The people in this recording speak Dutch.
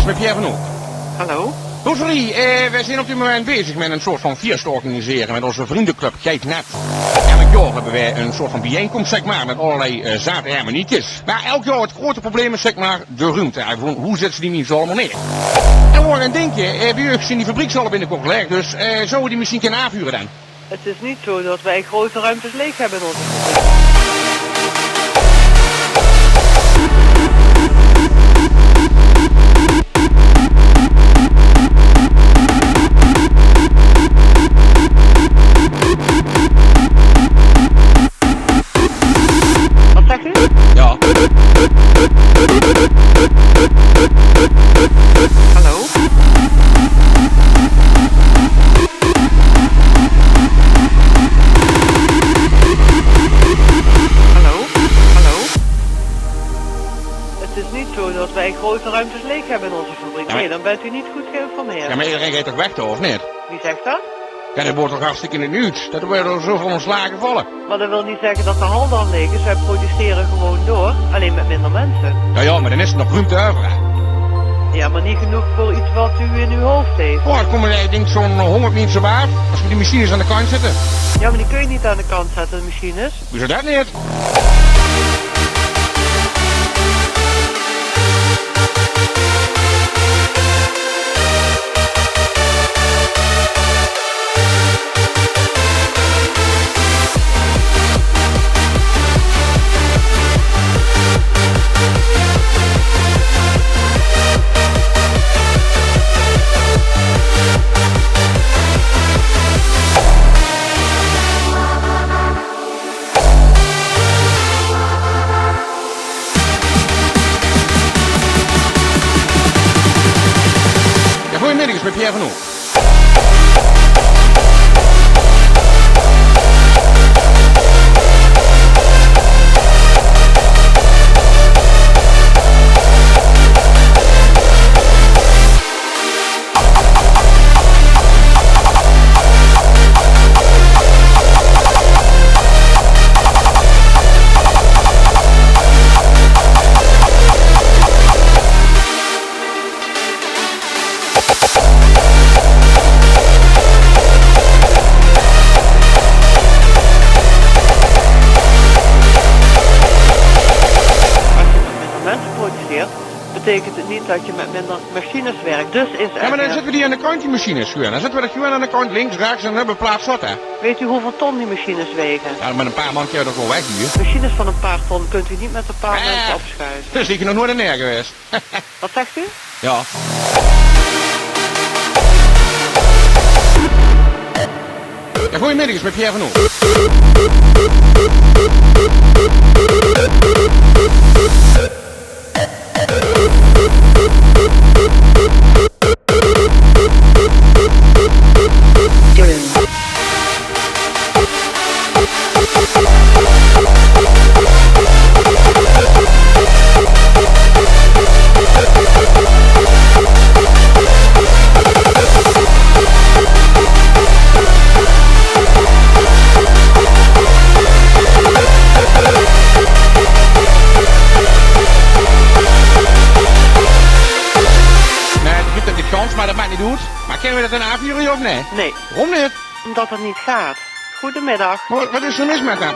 Goedemiddag, met Pierre van Oek. Hallo? Rosalie, wij zijn op dit moment bezig met een soort van feest te organiseren met onze vriendenclub Kijknet. Elk jaar hebben wij een soort van bijeenkomst, zeg maar, met allerlei zaadhermanietjes. Maar elk jaar het grote probleem is, zeg maar, de ruimte. Hoe zetten ze die niet zo allemaal neer? En we gaan denken, bij u in die fabriek zal er binnenkort gelegd, dus zouden we die misschien kunnen aanvuren dan? Het is niet zo dat wij grote ruimtes leeg hebben in onze fabriek. Wat zegt u? Ja. Hallo? Hallo? Hallo? Het is niet zo dat wij grote ruimtes leeg hebben in onze fabriek. Ja, maar- Nee, dan bent u niet goed geïnformeerd. Ja, maar iedereen gaat toch weg toch, of niet? Wie zegt dat? Ja, dat wordt toch hartstikke in het nieuws. Dat er worden zoveel ontslagen vallen. Maar dat wil niet zeggen dat de hal dan leeg is. Wij produceren gewoon door, alleen met minder mensen. Ja, maar dan is er nog ruimte over, hè? Ja, maar niet genoeg voor iets wat u in uw hoofd heeft. Oh, dan komen er, ik denk, zo'n 100 mensen waar. Als we die machines aan de kant zetten. Ja, maar die kun je niet aan de kant zetten, de machines. Hoezo dat niet? Ja, goedemiddag, met Pierre van Oek. Betekent het niet dat je met minder machines werkt. Dus is Ja, maar dan er... zetten we die aan de kant, die machines, Schuur. Dan zetten we dat gewoon aan de kant, links, rechts, en dan hebben we plaats zat, hè. Weet u hoeveel ton die machines wegen? Ja, met een paar man kun je dat wel weg hier. Machines van een paar ton kunt u niet met een paar mensen opschuiven. Dus ik ben nog nooit in neer geweest. Wat zegt u? Ja. Ja, goedemiddag, met Pierre van Oek. Maar dat maakt niet uit. Maar kennen we dat een aanvuren of nee? Nee, Waarom niet? omdat het niet gaat. Goedemiddag. Wat is er mis met dat?